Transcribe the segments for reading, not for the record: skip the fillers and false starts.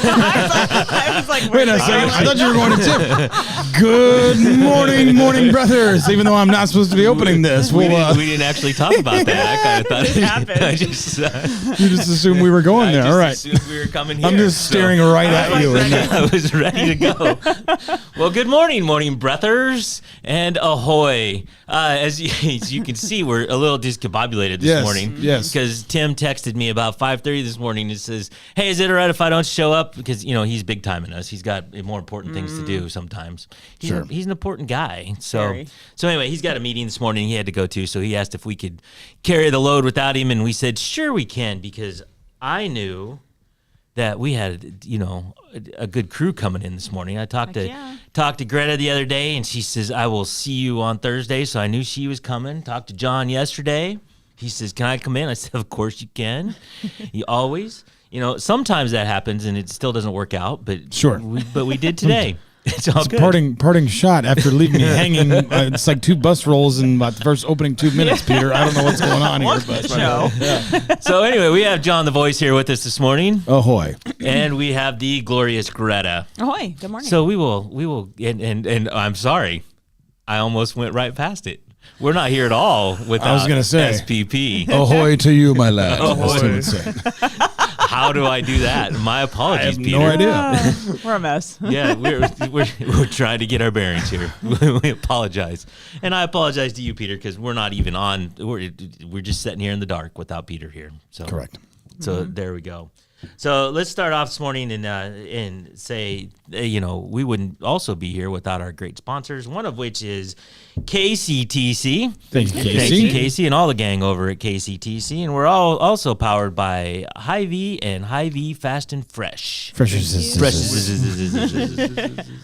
I was like, Wait a second. I thought you were going to Tim. Good morning, brothers. Even though I'm not supposed to be opening this. We didn't actually talk about that. I kind of thought it happened. You just assumed we were going there. All right. Assumed we were coming here. I'm just staring right at you. I was ready to go. Well, good morning, brothers, and ahoy. As you can see, we're a little discombobulated this morning. Yes. Because Tim texted me about 5:30 this morning and says, "Hey, is it all right if I don't show up?" Because he's big time in us. He's got more important things to do sometimes. He's an important guy. So anyway, he's got a meeting this morning he had to go to. So he asked if we could carry the load without him, and we said, "Sure, we can," because I knew that we had, a good crew coming in this morning. I talked to Greta the other day, and she says, "I will see you on Thursday." So I knew she was coming. Talked to John yesterday. He says, "Can I come in?" I said, "Of course you can." You always, sometimes that happens and it still doesn't work out, but we did today. It's all good. Parting shot after leaving me hanging. It's like 2 bus rolls in about the first opening 2 minutes, Peter. I don't know what's going on here. But So anyway, we have John the Voice here with us this morning. Ahoy. And we have the glorious Greta. Ahoy. Good morning. So we will, and I'm sorry, I almost went right past it. We're not here at all without I was gonna say, SPP. Ahoy to you, my lad. Ahoy. How do I do that? My apologies, Peter. No idea. We're a mess. Yeah, we're trying to get our bearings here. We apologize, and I apologize to you, Peter, because we're not even on. We're just sitting here in the dark without Peter here. So correct. So there we go. So let's start off this morning and say, we wouldn't also be here without our great sponsors, one of which is KCTC. Thank you, Casey. Thank you, Casey, and all the gang over at KCTC. And we're all also powered by Hy-Vee and Hy-Vee Fast and Fresh. Fresh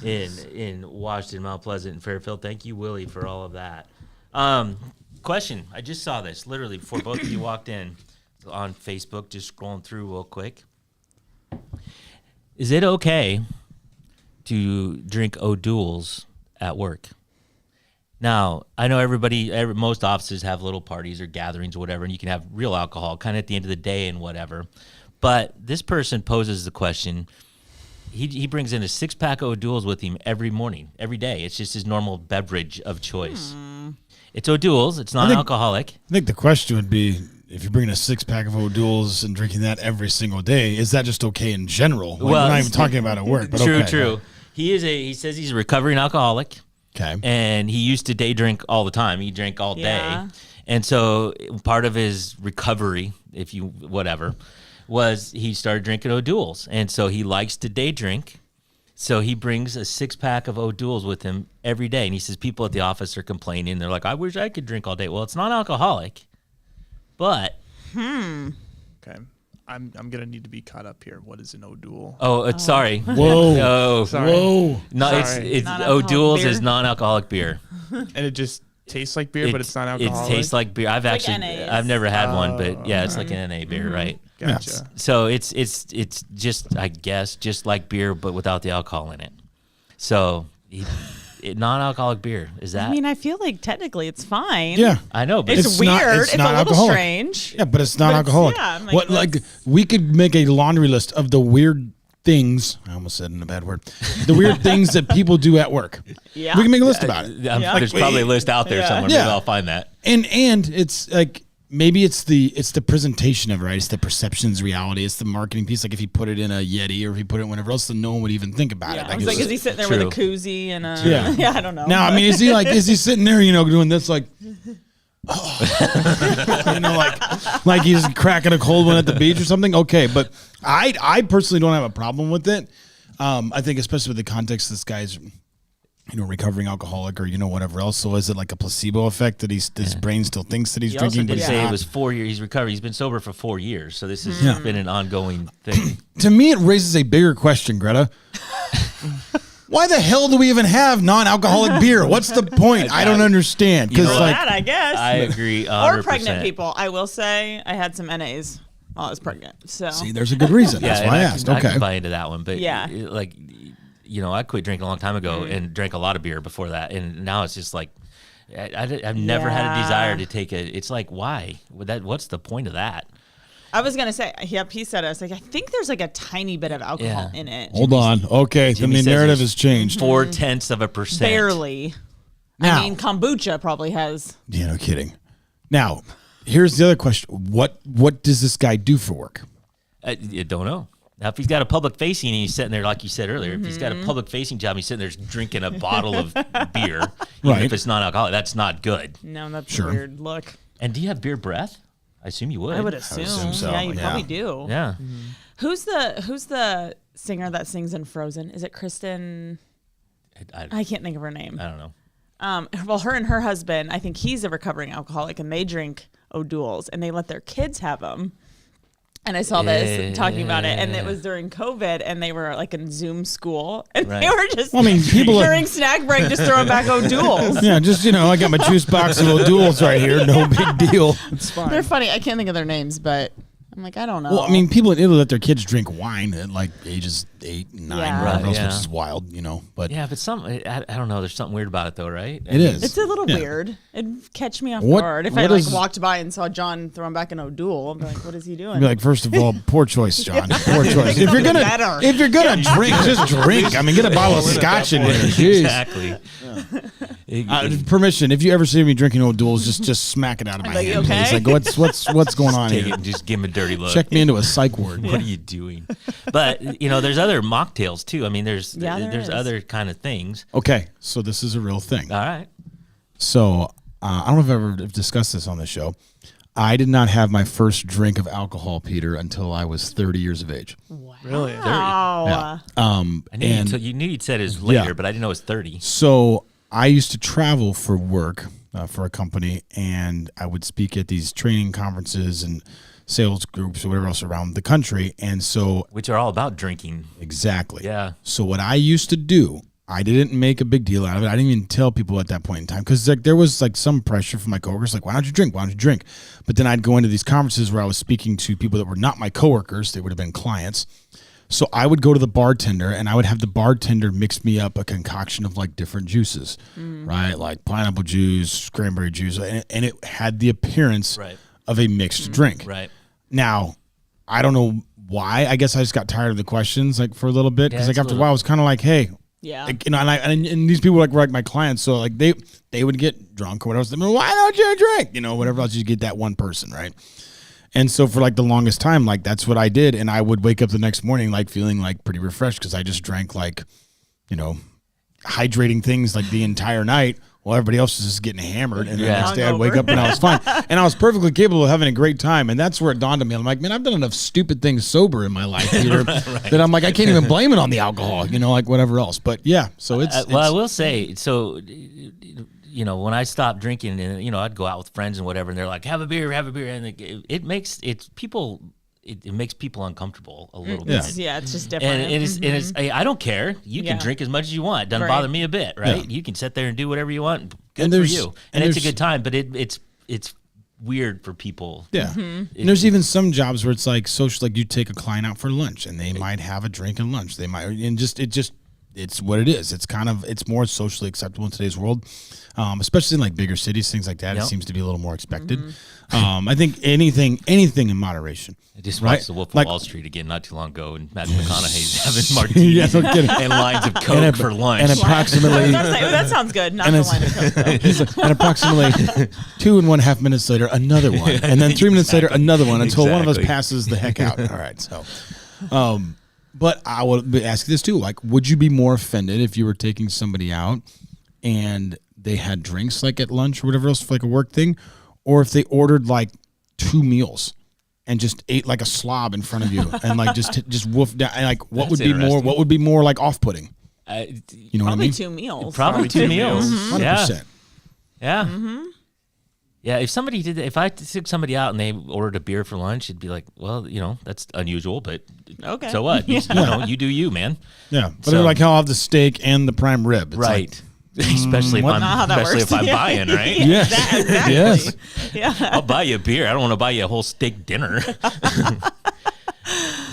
in Washington, Mount Pleasant, and Fairfield. Thank you, Willie, for all of that. Question. I just saw this literally before both of you walked in on Facebook, just scrolling through real quick. Is it okay to drink O'Doul's at work? Now, I know most offices have little parties or gatherings or whatever, and you can have real alcohol kind of at the end of the day and whatever. But this person poses the question. He brings in a 6-pack of O'Doul's with him every morning, every day. It's just his normal beverage of choice. It's O'Doul's. It's non-alcoholic. I think the question would be, if you're bringing a 6-pack of O'Doul's and drinking that every single day, is that just okay in general? We're not even talking about at work. But True. He says he's a recovering alcoholic. Okay. And he used to day drink all the time. He drank all day. And so part of his recovery, was he started drinking O'Doul's. And so he likes to day drink. So he brings a 6-pack of O'Doul's with him every day. And he says people at the office are complaining. They're like, "I wish I could drink all day." Well, it's non-alcoholic. But okay, I'm gonna need to be caught up here. What is an O'Doul? Sorry. Whoa. No. Sorry. Whoa. No, it's O'Doul's is non-alcoholic beer. And it just tastes like beer, but it's not alcoholic. It tastes like beer. I've never had one, but yeah, it's like an NA beer, right? Gotcha. Yes. So it's just, I guess, just like beer, but without the alcohol in it. So non-alcoholic beer, is that? I mean, I feel like technically it's fine. Yeah. I know, but It's weird. It's not a little alcoholic. strange. Yeah, but it's not alcoholic. I'm We could make a laundry list of the weird things. I almost said in a bad word. The weird things that people do at work. Yeah. We can make a list about it. There's probably a list out there somewhere. Yeah. Maybe I'll find that. And it's like, maybe it's the presentation of it, right? It's the perceptions, reality. It's the marketing piece. Like if you put it in a Yeti or if you put it whenever else, then no one would even think about it. I was like, is he sitting there with a koozie and a? Yeah. I don't know. Now, I mean, is he sitting there, doing this like, like he's cracking a cold one at the beach or something? Okay, but I personally don't have a problem with it. I think especially with the context, this guy's recovering alcoholic or whatever else. So is it like a placebo effect that his brain still thinks that he's drinking? He also did say it was 4 years. He's recovered. He's been sober for 4 years. So this has been an ongoing thing. To me, it raises a bigger question, Greta. Why the hell do we even have non-alcoholic beer? What's the point? I don't understand. Because that, I guess. I agree 100%. Or pregnant people. I will say I had some NAs while I was pregnant. So see, there's a good reason. That's why I asked. I can buy into that one. But yeah, I quit drinking a long time ago and drank a lot of beer before that. And now it's just like, I've never had a desire to take it's like, why? What's the point of that? I was gonna say, yep. He said it. I was like, I think there's like a tiny bit of alcohol in it. Hold on. Okay, Jimmy then the says narrative there's has changed. 0.4%. Barely. Now- I mean, kombucha probably has. Yeah, no kidding. Now, here's the other question: What does this guy do for work? You don't know. Now, if he's got a public facing and he's sitting there, like you said earlier, if he's got a public facing job, he's sitting there drinking a bottle of beer, even Right. if it's not alcoholic, that's not good. No, that's Sure. a weird look. And do you have beer breath? I assume you would. I would assume. so, Yeah, you yeah. probably do. Yeah. Who's the singer that sings in Frozen? Is it Kristen? I can't think of her name. I don't know. Well, her and her husband, I think he's a recovering alcoholic, and they drink O'Doul's, and they let their kids have them. And I saw this talking about it, and it was during COVID, and they were like in Zoom school, and they Right. were just Well, I mean, people are- during snack break just throwing back O'Doul's. Yeah, just I got my juice box of O'Doul's right here. No big deal. It's fine. They're funny. I can't think of their names, but I'm like, I don't know. Well, I mean, people in Italy let their kids drink wine at like ages 8, 9, Yeah. whatever Right, else, yeah. which is wild, But Yeah, but I don't know. There's something weird about it, though, right? it is. it's a little Yeah. weird. It'd catch me off What- guard if what I like is- walked by and saw John throwing back an O'Doul. I'm like, what is he doing? Be like, first of all, poor choice, John. Poor choice. Think something better. If you're gonna drink, just drink. I mean, get a bottle of scotch in here. Jeez. Exactly. Permission. If you ever see me drinking O'Doul's, just smack it out of my like, hand, okay? please. Like, what's going on Take here? it and just give him a dirty look. Check me into a psych ward. What are you doing? But there's other mocktails too. I mean, there's there is. other kind of things. Okay, so this is a real thing. All right. So I don't know if I've ever discussed this on the show. I did not have my first drink of alcohol, Peter, until I was 30 years of age. Really? Wow. I knew And- you knew you'd said it was later, Yeah. but I didn't know it was 30. So I used to travel for work for a company, and I would speak at these training conferences and sales groups or whatever else around the country. And so Which are all about drinking. exactly. Yeah. So what I used to do, I didn't make a big deal out of it. I didn't even tell people at that point in time because there was some pressure from my coworkers, like, why don't you drink? Why don't you drink? But then I'd go into these conferences where I was speaking to people that were not my coworkers. They would have been clients. So I would go to the bartender and I would have the bartender mix me up a concoction of different juices, right? Like pineapple juice, cranberry juice, and it had the appearance Right. of a mixed drink. Right. Now, I don't know why. I guess I just got tired of the questions for a little bit because Yeah, it's after a a while I was kind of like, hey, Yeah. and these people were like my clients, so they would get drunk or whatever. So, why don't you drink? Whatever else, you get that one person, right? And so for the longest time, that's what I did, and I would wake up the next morning feeling pretty refreshed because I just drank hydrating things the entire night. While everybody else was just getting hammered, and then the Yeah. next day I'd wake up and I was fine, and I was perfectly capable of having a great time. And that's where it dawned on me. I'm like, man, I've done enough stupid things sober in my life, Peter, that I'm like, I can't even blame it on the alcohol, whatever else. But yeah, so it's Well, I will say, so, when I stopped drinking and, I'd go out with friends and whatever, and they're like, have a beer. And it makes people uncomfortable a little Yeah. bit. Yeah, it's just different. And it's I don't care. You can Yeah. drink as much as you want. It doesn't Right. bother me a bit, right? Yeah. You can sit there and do whatever you want. Good And for there's- you. and And it's a there's- good time, but it's weird for people. Yeah. And there's even some jobs where it's social, you take a client out for lunch and they might have a drink and lunch. They might, and it's what it is. It's more socially acceptable in today's world, especially in bigger cities, things like that. Yep. It seems to be a little more expected. I think anything in moderation. I just Right? watched The Wolf of Like- Wall Street again not too long ago, and Matthew McConaughey's having martinis Yeah, no kidding. and lines of Coke for lunch. And I was approximately, gonna say, that sounds good. Not And the it's- line of Coke, though. and approximately 2.5 minutes later, another one, and then 3 minutes later, another one, until one of us Exactly. passes the heck out. All right, so, but I would ask this too: would you be more offended if you were taking somebody out and they had drinks at lunch or whatever else for a work thing, or if they ordered 2 meals and just ate a slob in front of you and just wolf down? And what That's would be more? interesting. What would be more You off-putting? You know what I Probably mean? 2 meals. Probably 2 meals. 100%. Yeah. Yeah, if I took somebody out and they ordered a beer for lunch, it'd be like, well, that's unusual, but Okay. so what? You do you, man. Yeah, but So- I'll have the steak and the prime rib. It's Right. Especially if what? I'm Not how that especially works. if I'm buying, right? Yes. Exactly. Yes. Yeah. I'll buy you a beer. I don't want to buy you a whole steak dinner.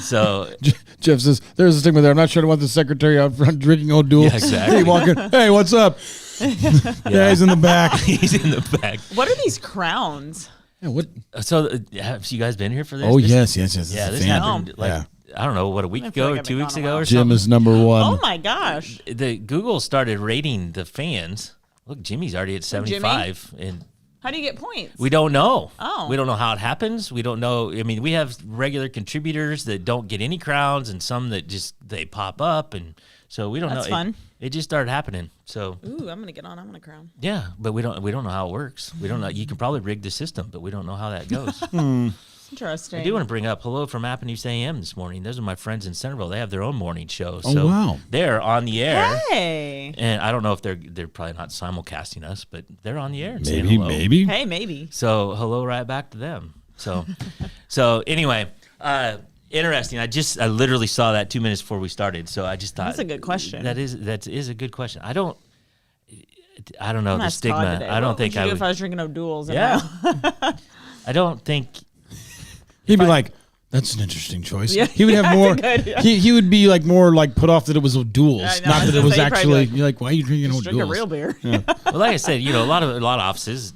So Jeff says, there's a stigma there. I'm not sure I want the secretary out front drinking O'Doul. Yeah, exactly. Hey, walk in. Hey, what's up? Yeah, he's in the back. he's in the back. What are these crowns? Yeah, what? So have you guys been here for this? Oh, This- yes. Yeah, this fan. happened like I don't know, what, a week I feel ago like or I've 2 been weeks gone a ago while. or Jim something. is number one. Oh my gosh. The Google started rating the fans. Look, Jimmy's already at 75, and How do you get points? we don't know. Oh. We don't know how it happens. We don't know. I mean, we have regular contributors that don't get any crowns, and some that just they pop up, and so we don't That's know. fun. It just started happening. So Ooh, I'm gonna get on. I'm gonna crown. yeah, but we don't know how it works. We don't know. You can probably rig the system, but we don't know how that goes. Interesting. I do want to bring up hello from App News AM this morning. Those are my friends in Centerville. They have their own morning show. Oh, So wow. they're on the air. Hey. And I don't know if they're probably not simulcasting us, but they're on the air. And saying Maybe, hello. maybe. Hey, maybe. So hello right back to them. So anyway, interesting. I literally saw that 2 minutes before we started. So I just thought That's a good question. That is a good question. I don't know I'm the ask Todd stigma. today. I don't What think would you I do would. if I was drinking O'Doul's. and Yeah. now- I don't think. He'd be like, "That's an interesting choice." Yeah, He would have that's more. good, yeah. He would be like more like put off that it was O'Doul's, I know, not I was that it gonna was say, he'd probably actually. be like, You're like, why are you drinking Just drink a O'Doul's? real beer. Well, like I said, a lot of offices.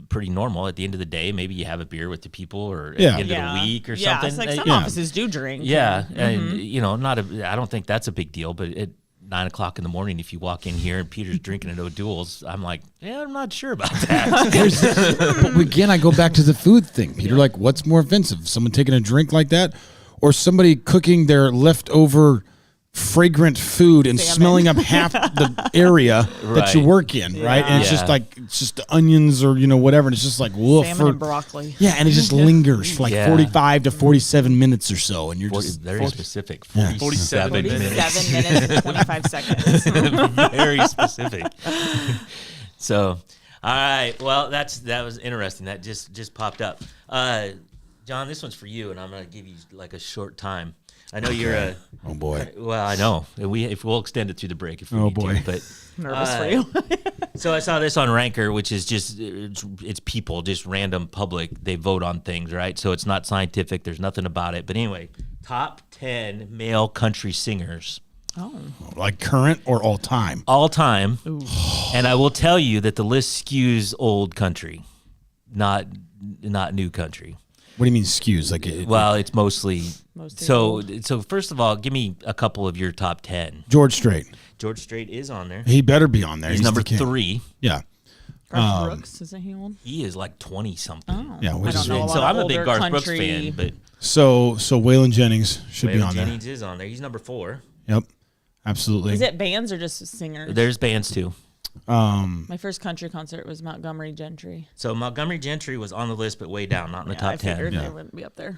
Pretty normal. At the end of the day, maybe you have a beer with the people, or at Yeah. the end of the week or yeah, something. It's like some yeah. offices do drink. Yeah, and- and I don't think that's a big deal. But at 9 o'clock in the morning, if you walk in here and Peter's drinking an O'Doul's, I'm like, yeah, I'm not sure about that. But again, I go back to the food thing, Peter. Like, what's more offensive? Someone taking a drink like that, or somebody cooking their leftover fragrant food and Salmon. smelling up half the area that you Right. work in, right? And it's Yeah. just like it's just the onions or whatever, and it's just like woof. Salmon and broccoli. Yeah, and it just lingers for like Yeah. 45 to 47 minutes or so, and you're just Very specific. 47 47 minutes. 47 minutes and 25 seconds. Very specific. So, all right. Well, that was interesting. That just popped up. John, this one's for you, and I'm going to give you like a short time. I know you're a. oh boy. Well, I know. We'll extend it through the break if we Oh, need boy. to. But Nervous for you. so I saw this on Ranker, which is just it's people, just random public. They vote on things, right? So it's not scientific. There's nothing about it. But anyway, top 10 male country singers Like current or all time? all time. And I will tell you that the list skews old country, not new country. What do you mean skews? Like Well, it's mostly. Mostly So first of all, give me a couple of your top 10. George Strait. George Strait is on there. He better be on there. He's number the king. 3. Yeah. Garth Brooks, isn't he old? He is like 20 something. Oh. Yeah, which I is don't know. really- A So lot I'm of a big older Garth Brooks country- fan, but So Waylon Jennings should be Waylon on Jennings is on there. He's number 4. there. Yep. Absolutely. Is it bands or just singers? There's bands too. My first country concert was Montgomery Gentry. So Montgomery Gentry was on the list, but way down, not in the I top 10. figured they wouldn't be up there.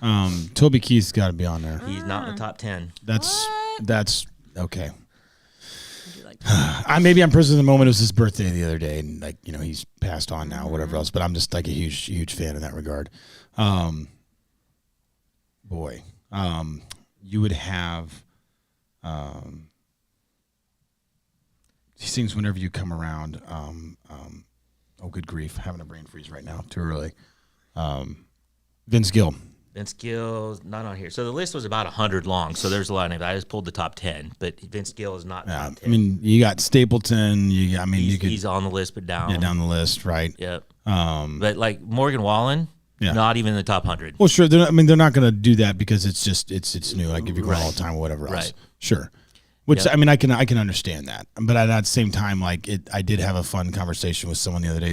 Toby Keith's got to be on there. He's not in the top 10. That's okay. Would you like Maybe I'm prisoner of the moment. It was his birthday the other day, and he's passed on now, whatever else. But I'm just like a huge fan in that regard. You would have. He sings whenever you come around. Oh, good grief! Having a brain freeze right now. Too early. Vince Gill. Vince Gill not on here. So the list was about 100 long. So there's a lot of names. I just pulled the top 10, but Vince Gill is not in the top 10. I mean, you got Stapleton. You could he's on the list, but down. down the list, right? Yep. But like Morgan Wallen, Yeah. not even in the top 100. Well, sure. They're not going to do that because it's new. Like if you're going all the time or whatever else. Right. Sure. Which Yep. I mean, I can understand that, but at the same time, like I did have a fun conversation with someone the other day.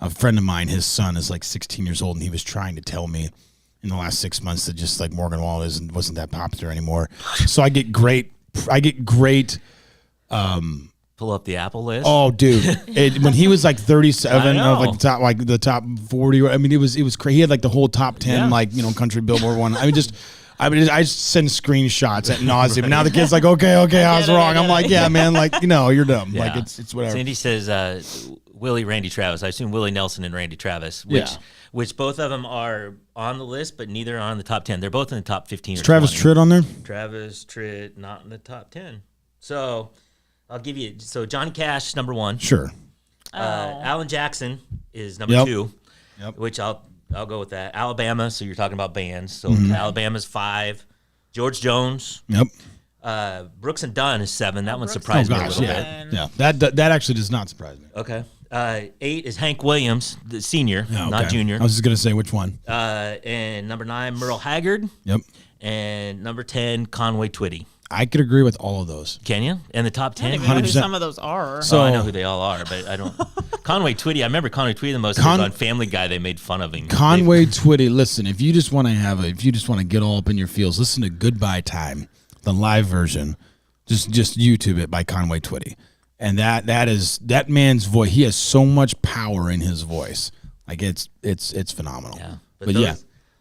A friend of mine, his son is like 16 years old, and he was trying to tell me in the last 6 months that just like Morgan Wallen wasn't that popular anymore. So I get great. Pull up the Apple list. Oh, dude! When he was like 37 I of like the top 40. I mean, it was crazy. He had like the whole top 10 Yeah. country Billboard one. I just send screenshots at nauseam. Now the kid's like, okay, I was wrong. I'm like, yeah, man, like you're dumb. Yeah. Like it's whatever. Cindy says Randy Travis. I assume Willie Nelson and Randy Travis, which both of them are on the list, but neither are on the top 10. They're both in the top 15 or Travis 20. Tritt on there? Travis Tritt not in the top 10. So I'll give you. So Johnny Cash number 1. Sure. Alan Jackson is number Yep. 2. Yep. Which I'll go with that. Alabama. So you're talking about bands. So Alabama's 5. George Jones. Yep. Brooks and Dunn is 7. That one Brooks surprised Oh me a gosh, little yeah, bit. yeah. That actually does not surprise me. Okay. 8 is Hank Williams, the senior, Oh, not okay. junior. I was just gonna say which one. And number 9, Merle Haggard. Yep. And number 10, Conway Twitty. I could agree with all of those. Can you? And the top 10? I don't even know who 100%. some of those are. So I know who they all are, but I don't. Conway Twitty. I remember Conway Twitty the most because on Family Guy they made fun of him. Conway Twitty. Listen, if you just want to get all up in your feels, listen to "Goodbye Time," the live version. Just YouTube it by Conway Twitty, and that man's voice. He has so much power in his voice. Like it's phenomenal. Yeah, but yeah.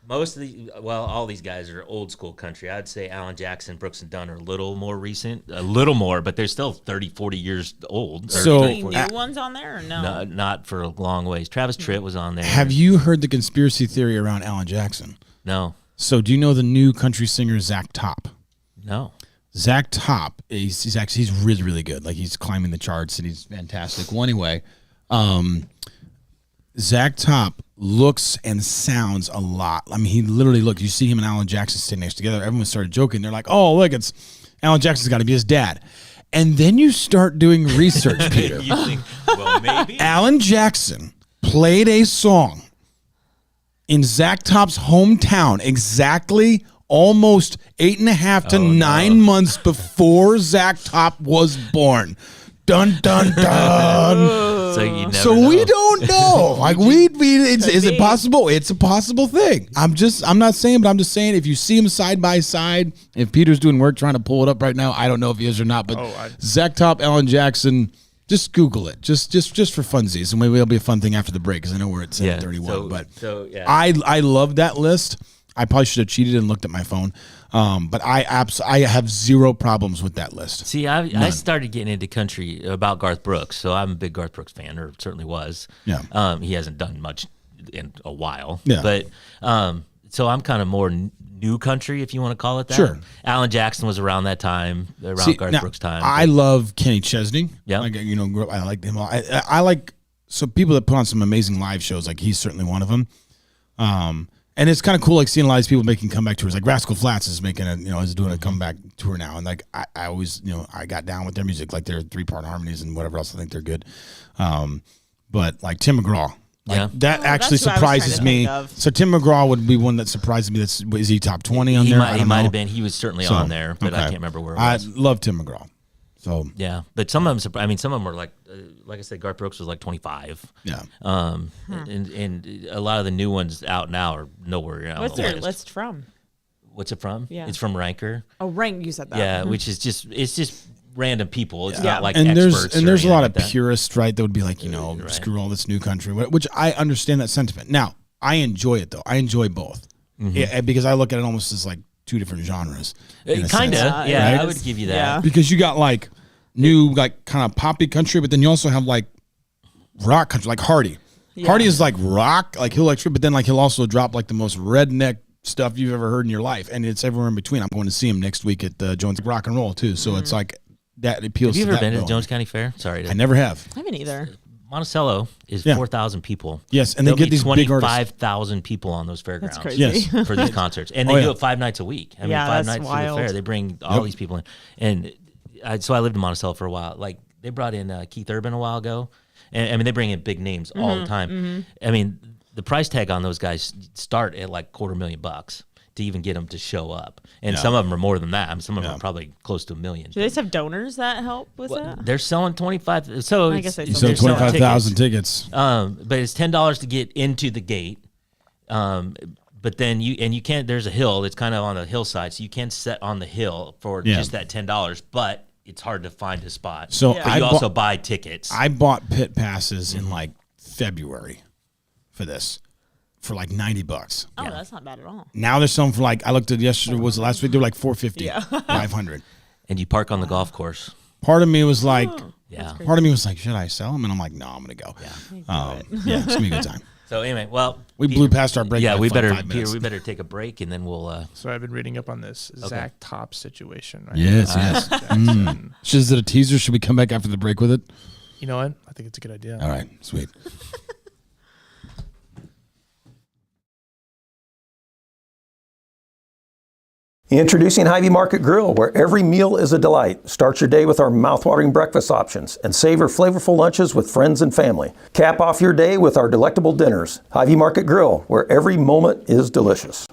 Most of all these guys are old school country. I'd say Alan Jackson, Brooks and Dunn are a little more recent, but they're still 30, 40 years old. So Any new ones on there or no? No, not for a long ways. Travis Tritt was on there. Have you heard the conspiracy theory around Alan Jackson? No. So do you know the new country singer Zach Top? No. Zach Top, he's really, really good. Like he's climbing the charts and he's fantastic. Well, anyway, Zach Top looks and sounds a lot. I mean, he literally looks. You see him and Alan Jackson sitting next together. Everyone started joking. They're like, "Oh, look, it's Alan Jackson's got to be his dad." And then you start doing research, Peter. You think, well, maybe. Alan Jackson played a song in Zach Top's hometown exactly almost 8.5 to 9 months before Zach Top was born. Dun dun dun. So you never So know. we don't know. Like is it possible? It's a possible thing. I'm not saying, but I'm just saying if you see them side by side, if Peter's doing work trying to pull it up right now, I don't know if he is or not. But Zach Top, Alan Jackson, just Google it, just for funsies, and maybe it'll be a fun thing after the break because I know we're at 7:31. I love that list. I probably should have cheated and looked at my phone. But I have zero problems with that list. See, I started getting into country about Garth Brooks, so I'm a big Garth Brooks fan, or certainly was. Yeah. He hasn't done much in a while. Yeah. But so I'm kind of more new country, if you want to call it that. Sure. Alan Jackson was around that time, around Garth Brooks' time. I love Kenny Chesney. Yeah. Like, grew up, I like him. I like, so people that put on some amazing live shows, like he's certainly one of them. And it's kind of cool, like seeing a lot of these people making comeback tours. Like Rascal Flatts is making is doing a comeback tour now. And like I always, I got down with their music, like their 3-part harmonies and whatever else. I think they're good. But like Tim McGraw, that actually surprises me. So Tim McGraw would be one that surprises me. Is he top 20 on there? He might have been. He was certainly on there, but I can't remember where it was. I love Tim McGraw. So yeah, but some of them. I mean, some of them were like I said, Garth Brooks was like 25. Yeah. And a lot of the new ones out now are nowhere. What's their list from? What's it from? Yeah. It's from Ranker. Oh, Rank. You said that. Yeah, which is just random people. It's Yeah. not like and experts. there's a lot of like that. purists, right? That would be like, screw all this new country, which I understand that sentiment. Now, I enjoy it though. I enjoy both because I look at it almost as like two different genres. Kind of, yeah. right? I would give you that. Yeah. Because you got like new, like kind of poppy country, but then you also have like rock country, like Hardy. Yeah. Hardy is like rock, like he'll but then like he'll also drop like the most redneck stuff you've ever heard in your life, and it's everywhere in between. I'm going to see him next week at Jones Rock and Roll too, so it's like that appeals. Have you to ever that been to the bill. Jones County Fair? Sorry, I never have. I haven't either. Monticello is Yeah. 4,000 people. Yes, and they There'll get be these big artists. 25,000 people on those fairgrounds. That's crazy. Yes. For these concerts, and they Oh, do yeah. it 5 nights a week. I mean, Yeah, 5 that's nights to wild. the fair. They bring all these people in, and so I lived in Monticello for a while. Like they brought in Keith Urban a while ago, and I mean they bring in big names all the time. I mean the price tag on those guys start at like $250,000 to even get them to show up, and some of them are more than that. I mean, some of them are probably close to $1 million. Do they just have donors that help with that? They're selling 25. So I guess they You sell sell they're selling 25,000 tickets. but it's $10 to get into the gate. But then you can't. There's a hill. It's kind of on the hillside, so you can set on the hill for just that $10. But it's hard to find a spot. So but I you also bought- buy tickets. I bought pit passes in like February for this for like $90. Oh, that's not bad at all. Now there's some for like I looked at yesterday was the last week they were like $450, Yeah. $500. and you park on the golf course. Part of me was like, Yeah. part of me was like, should I sell them? And I'm like, no, I'm gonna go. Yeah, it's gonna be a good time. So anyway, well, We blew past our break. Yeah, by we like better 5 minutes. Peter, we better take a break and then we'll. So I've been reading up on this Zach Top situation. Right? Yes, yes. Jackson. Is it a teaser? Should we come back after the break with it? You know what? I think it's a good idea. All right, sweet. Introducing Hy-Vee Market Grill, where every meal is a delight. Start your day with our mouthwatering breakfast options and savor flavorful lunches with friends and family. Cap off your day with our delectable dinners. Hy-Vee Market Grill, where every moment is delicious.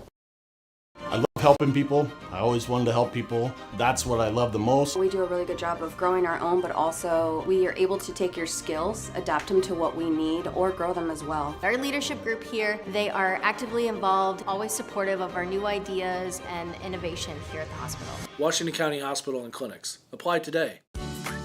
I love helping people. I always wanted to help people. That's what I love the most. We do a really good job of growing our own, but also we are able to take your skills, adapt them to what we need, or grow them as well. Our leadership group here, they are actively involved, always supportive of our new ideas and innovation here at the hospital. Washington County Hospital and Clinics. Apply today.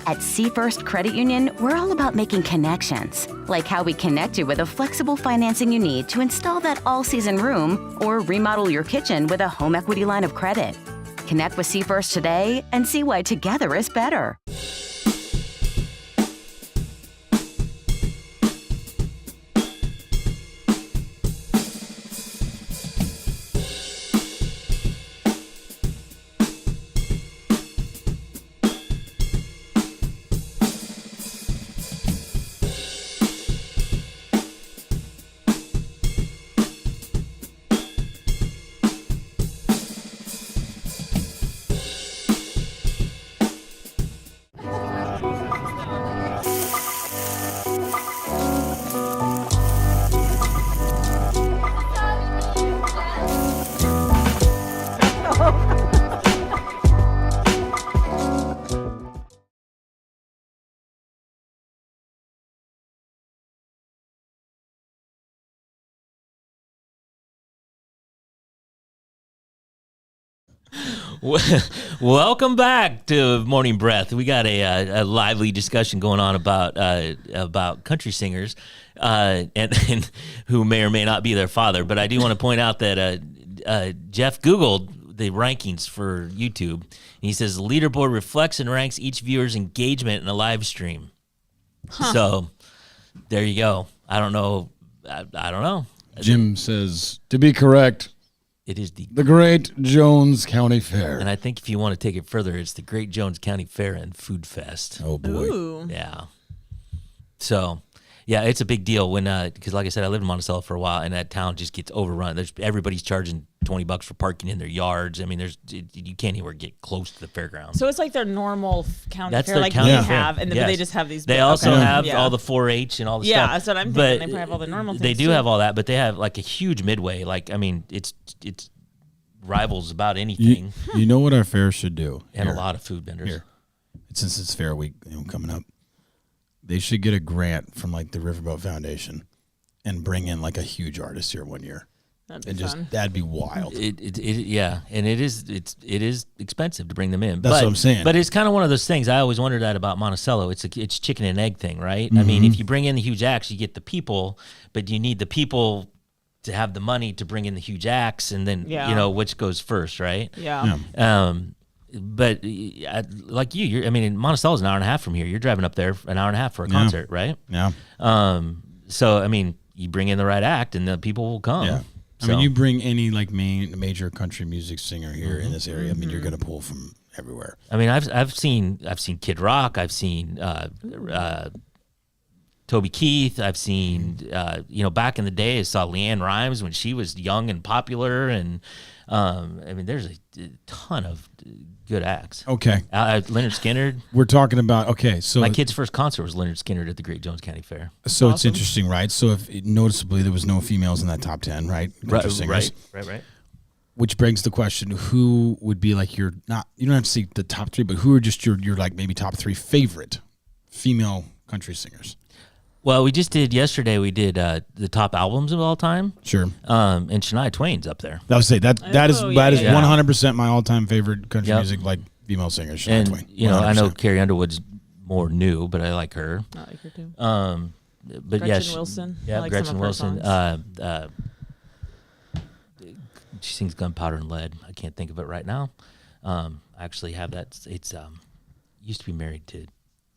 At SeaFirst Credit Union, we're all about making connections, like how we connect you with a flexible financing you need to install that all-season room or remodel your kitchen with a home equity line of credit. Connect with SeaFirst today and see why together is better. Welcome back to Morning Breath. We got a lively discussion going on about country singers and who may or may not be their father. But I do want to point out that Jeff Googled the rankings for YouTube. And he says the leaderboard reflects and ranks each viewer's engagement in a live stream. So there you go. I don't know. I don't know. Jim says, to be correct, it is the Great Jones County Fair. And I think if you want to take it further, it's the Great Jones County Fair and Food Fest. Oh, boy. Ooh. Yeah. So, yeah, it's a big deal when, because like I said, I lived in Monticello for a while, and that town just gets overrun. Everybody's charging $20 for parking in their yards. I mean, you can't anywhere get close to the fairgrounds. So it's like their normal county That's fair, their like county we fair. have, and then Yes. they just have these. They also have Yeah. all the 4-H and all the Yeah, stuff. that's what I'm But thinking. They probably have all the normal things. They do too. have all that, but they have like a huge midway. Like, I mean, it's rivals about anything. You know what our fair should do? And Here. a lot of food vendors. Here. Since it's Fair Week coming up, they should get a grant from like the Riverboat Foundation and bring in like a huge artist here one year. That'd be fun. That'd be wild. Yeah, and it is expensive to bring them in. That's what I'm saying. But it's kind of one of those things. I always wondered that about Monticello. It's chicken and egg thing, right? I mean, if you bring in the huge acts, you get the people, but you need the people to have the money to bring in the huge acts, and then which goes first, right? Yeah. But like I mean, in Monticello's an hour and a half from here. You're driving up there an hour and a half for a concert, right? Yeah. So I mean, you bring in the right act, and the people will come. Yeah. So. I mean, you bring any like major country music singer here in this area. I mean, you're gonna pull from everywhere. I mean, I've seen Kid Rock. I've seen Toby Keith. I've seen back in the day, I saw Leanne Rimes when she was young and popular, and I mean, there's a ton of good acts. Okay. Leonard Skinner. We're talking about so my kid's first concert was Leonard Skinner at the Great Jones County Fair. So It's interesting, right? So if noticeably there was no females in that top 10, right? Country singers. Right. Which begs the question: who would be like you don't have to see the top 3, but who are just your like maybe top 3 favorite female country singers? Well, we just did yesterday. We did the top albums of all time. Sure. And Shania Twain's up there. I would say that is 100% my all-time favorite country Yep. music, like female singer, Shania Twain. I know 100%. Carrie Underwood's more new, but I like her. I like her too. But Gretchen Wilson. I Yeah, like Gretchen some of her Wilson. songs. She sings Gunpowder and Lead. I can't think of it right now. I actually have that. It's used to be married to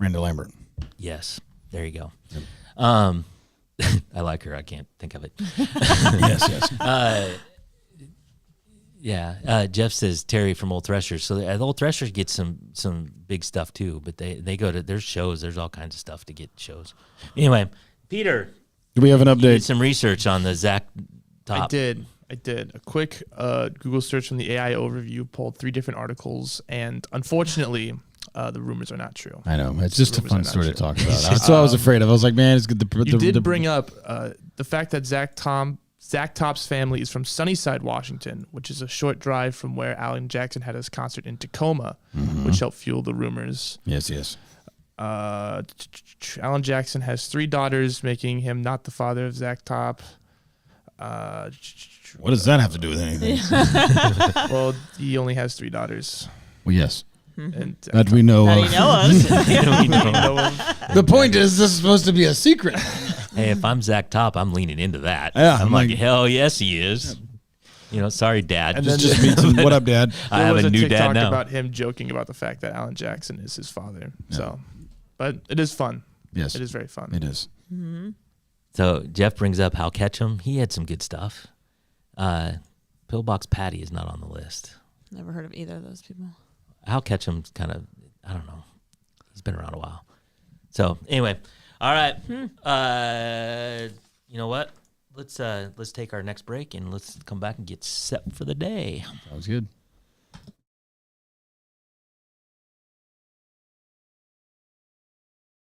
Randy Lambert. Yes, there you go. Yep. I like her. I can't think of it. Yes. Yeah. Jeff says Terry from Old Threshers. So the Old Threshers get some big stuff too, but they go to there's shows. There's all kinds of stuff to get shows. Anyway, Peter, do we have an you update? did some research on the Zach top. I did. I did. A quick Google search from the AI overview pulled 3 different articles, and unfortunately, the rumors are not true. I know. It's just a fun story to talk about. That's what I was afraid of. I was like, man, it's good. You did bring up the fact that Zach Top's family is from Sunnyside, Washington, which is a short drive from where Alan Jackson had his concert in Tacoma, which helped fuel the rumors. Yes. Alan Jackson has 3 daughters, making him not the father of Zach Top. What does that have to do with anything? Well, he only has 3 daughters. Well, yes. And that we know of. The point is, this is supposed to be a secret. Hey, if I'm Zach Top, I'm leaning into that. Yeah, I'm like, hell yes, he is. You know, sorry, Dad. And just meet some, what up, Dad? I have a new TikTok dad now. about him joking about the fact that Alan Jackson is his father. Yeah. So, but it is fun. Yes, it is very fun. It is. So Jeff brings up Hal Ketchum. He had some good stuff. Pillbox Patty is not on the list. Never heard of either of those people. Hal Ketchum's kind of, I don't know. He's been around a while. So anyway, all right. You know what? Let's take our next break and let's come back and get set for the day. Sounds good.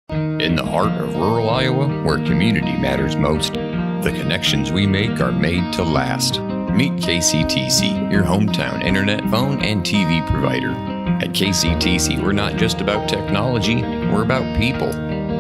In the heart of rural Iowa, where community matters most, the connections we make are made to last. Meet KCTC, your hometown internet, phone, and TV provider. At KCTC, we're not just about technology, we're about people.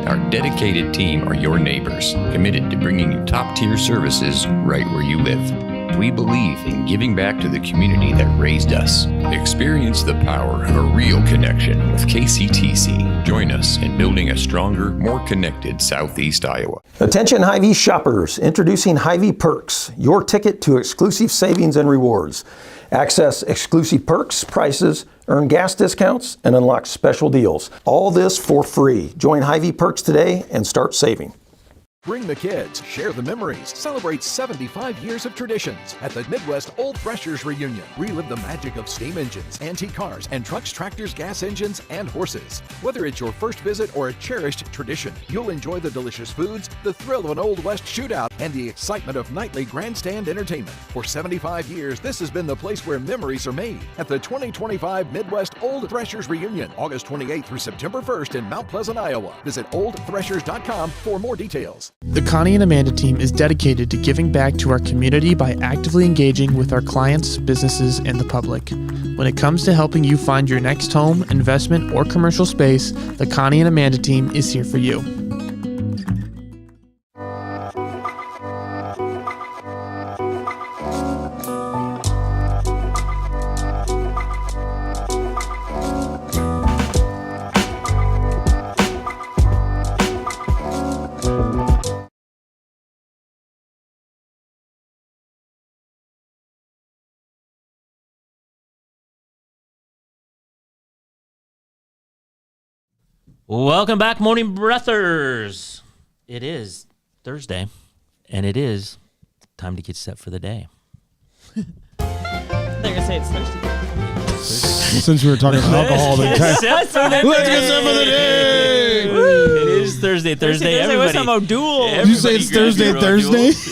Our dedicated team are your neighbors, committed to bringing you top-tier services right where you live. We believe in giving back to the community that raised us. Experience the power of a real connection with KCTC. Join us in building a stronger, more connected Southeast Iowa. Attention Hy-Vee shoppers, introducing Hy-Vee Perks, your ticket to exclusive savings and rewards. Access exclusive perks, prices, earn gas discounts, and unlock special deals. All this for free. Join Hy-Vee Perks today and start saving. Bring the kids, share the memories, celebrate 75 years of traditions at the Midwest Old Threshers Reunion. Relive the magic of steam engines, antique cars, and trucks, tractors, gas engines, and horses. Whether it's your first visit or a cherished tradition, you'll enjoy the delicious foods, the thrill of an Old West shootout, and the excitement of nightly grandstand entertainment. For 75 years, this has been the place where memories are made at the 2025 Midwest Old Threshers Reunion, August 28th through September 1st in Mount Pleasant, Iowa. Visit oldthreshers.com for more details. The Connie and Amanda team is dedicated to giving back to our community by actively engaging with our clients, businesses, and the public. When it comes to helping you find your next home, investment, or commercial space, the Connie and Amanda team is here for you. Welcome back, Morning Breathers. It is Thursday, and it is time to get set for the day. They're going to say it's Thursday. Since we were talking about alcohol, let's get set for the day. It is Thursday. Everybody, with some O'Doul. Did you say it's Thursday?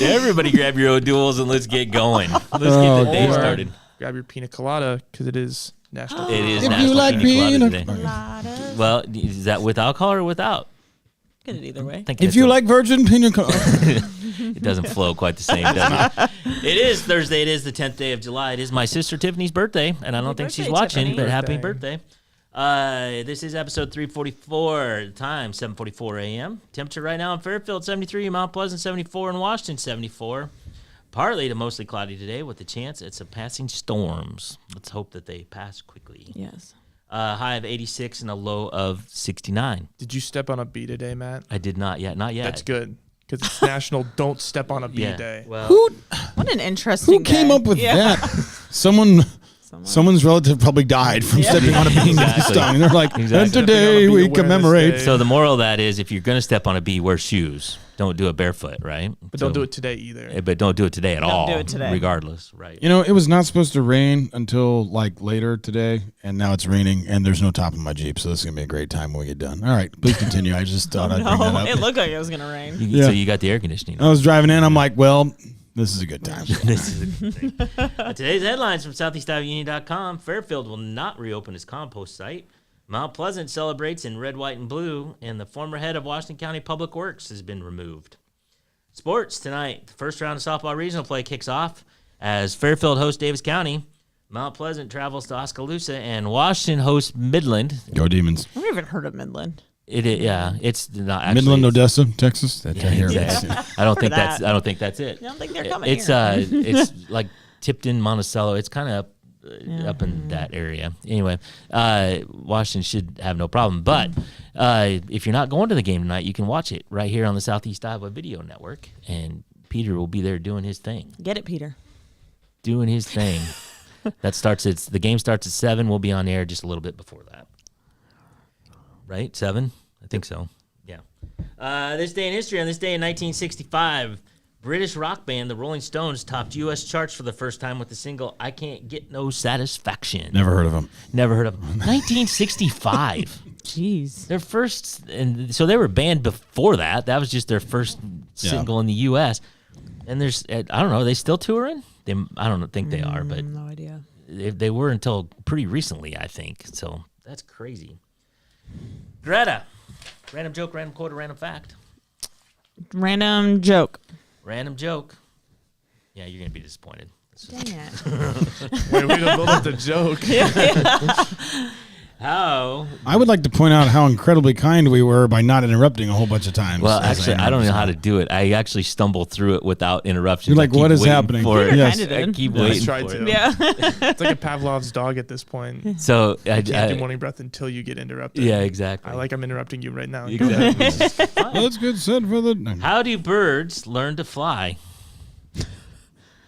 Everybody grab your O'Douls and let's get going. Let's get the day started. Grab your pina colada, because it is National. It is if National you like Pina pina Colada Day. Well, is that with alcohol or without? Get it either way. If you like virgin pina colada. It doesn't flow quite the same, does it? It is Thursday. It is the 10th day of July. It is my sister Tiffany's birthday, and I don't think she's watching, Tiffany. but happy birthday. This is episode 344. Time, 7:44 a.m. Temperature right now in Fairfield, 73. Mount Pleasant, 74. In Washington, 74. Partly to mostly cloudy today with a chance at some passing storms. Let's hope that they pass quickly. Yes. High of 86 and a low of 69. Did you step on a bee today, Matt? I did not yet. Not yet. That's good, because it's National Don't Step on a Bee Day. Well, what an interesting Who came day. up with that? Someone's relative probably died from stepping on a bee and getting stung. And they're like, and today we commemorate. So the moral of that is if you're going to step on a bee, wear shoes. Don't do it barefoot, right? But don't do it today either. But don't do it today at all. Don't do it today. Regardless, right? You know, it was not supposed to rain until like later today, and now it's raining, and there's no top in my Jeep, so this is going to be a great time when we get done. All right, please continue. I just thought I'd bring that up. It looked like it was going to rain. So you got the air conditioning on. I was driving in. I'm like, well, This is a good time. This is a good thing. Today's headlines from SoutheastIdahoUnion.com. Fairfield will not reopen its compost site. Mount Pleasant celebrates in red, white, and blue, and the former head of Washington County Public Works has been removed. Sports tonight. The first round of softball regional play kicks off as Fairfield hosts Davis County. Mount Pleasant travels to Oskaloosa, and Washington hosts Midland. Go Demons. I've never heard of Midland. It's not actually Midland, Odessa, Texas. That's here. Exactly. I don't think that's it. I don't think they're coming It's here. it's like Tipton, Monticello. It's kind of up in that area. Anyway, Washington should have no problem. But if you're not going to the game tonight, you can watch it right here on the Southeast Iowa Video Network, and Peter will be there doing his thing. Get it, Peter. Doing his thing. The game starts at 7. We'll be on air just a little bit before that. Right? 7? I think so. Yeah. This day in history, on this day in 1965, British rock band the Rolling Stones topped U.S. charts for the first time with the single "I Can't Get No Satisfaction." Never heard of them. 1965. Jeez. Their first, and so they were banned before that. That was just their first single in the U.S. And there's, I don't know, are they still touring? I don't think they are, but no idea. They were until pretty recently, I think. So that's crazy. Greta, random joke, random quote, or random fact. Random joke. Random joke. Yeah, you're gonna be disappointed. Dang it. Wait, we don't build up the joke. How? I would like to point out how incredibly kind we were by not interrupting a whole bunch of times. Well, actually, I don't know how to do it. I actually stumble through it without interruption. You're like, what is happening? Yes. Peter I keep did. waiting I tried for to. it. Yeah. It's like a Pavlov's dog at this point. So I Can't do morning breath until you get interrupted. yeah, exactly. I'm interrupting you right now. Exactly. Well, that's good said for the. How do birds learn to fly?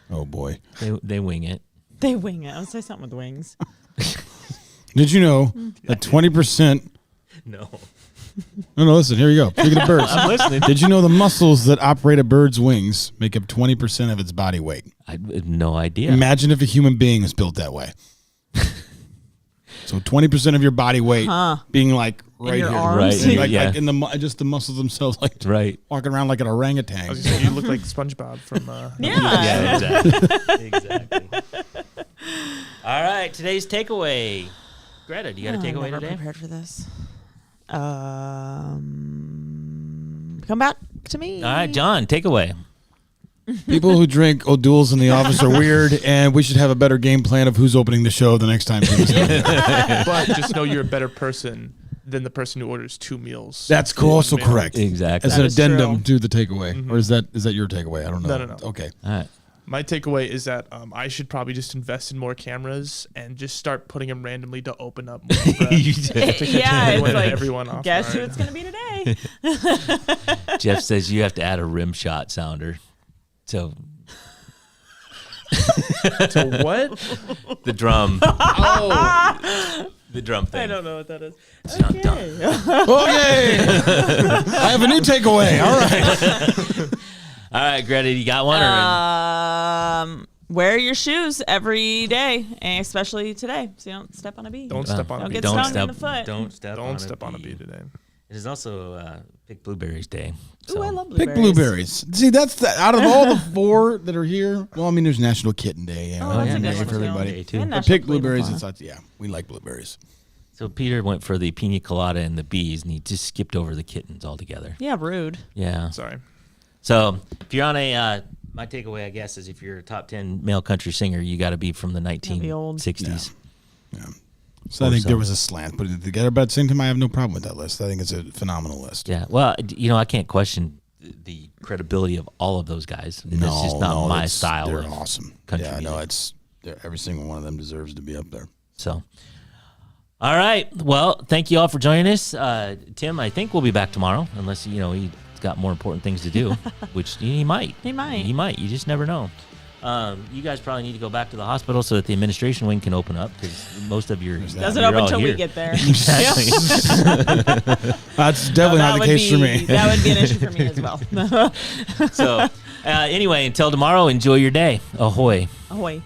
Oh boy! They wing it. They wing it. I'll say something with wings. Did you know that 20%? No. No, listen. Here you go. Speaking of birds, I'm listening. Did you know the muscles that operate a bird's wings make up 20% of its body weight? I had no idea. Imagine if a human being was built that way. So 20% of your body weight being like right your here, arms? Right, like, yeah. like in just the muscles themselves, like Right. walking around like an orangutan. I was gonna say, you look like SpongeBob from. Yeah. Exactly. All right, today's takeaway. Greta, do you got a takeaway never today? prepared for this. Come back to me. All right, John, takeaway. People who drink O'Doul's in the office are weird, and we should have a better game plan of who's opening the show the next time. But just know you're a better person than the person who orders 2 meals. That's also correct. Exactly. As That an is addendum true. to the takeaway, or is that your takeaway? I don't know. No. Okay. All right. My takeaway is that I should probably just invest in more cameras and just start putting them randomly to open up more breath. Yeah, it's like, everyone off guess who guard. it's going to be today? Jeff says you have to add a rim shot sounder. So To what? the drum. Oh, The drum thing. I don't know what that is. Dun, dun. Okay. I have a new takeaway. All right. All right, Greta, you got one? Wear your shoes every day, and especially today, so you don't step on a bee. don't step on a Don't bee. get Don't stung step. in the foot. Don't step. Don't step on a bee today. It is also Pick Blueberries Day. Ooh, I love blueberries. Pick blueberries. See, that's out of all the 4 that are here. Well, I mean, there's National Kitten Day. And Oh, that's a Day good one, for too. everybody. Too. And But National pick blueberries. Cleveland It's not, we like blueberries. So Peter went for the pina colada and the bees, and he just skipped over the kittens altogether. Yeah, rude. Yeah. Sorry. So if you're on a, my takeaway, I guess, is if you're a top 10 male country singer, you got to be from the be old. 1960s. Yeah. So I think there was a slant putting it together, but at the same time, I have no problem with that list. I think it's a phenomenal list. Yeah. Well, I can't question the credibility of all of those guys. It's just not my style. They're of awesome. country Yeah, no, music. every single one of them deserves to be up there. So, all right. Well, thank you all for joining us. Tim, I think we'll be back tomorrow, unless he's got more important things to do, which he might. He might. He might. You just never know. You guys probably need to go back to the hospital so that the administration wing can open up, because most of your Doesn't you're open all until we here. get there. Exactly. That's definitely not the case for me. That would be an issue for me as well. So, anyway, until tomorrow, enjoy your day. Ahoy. Ahoy.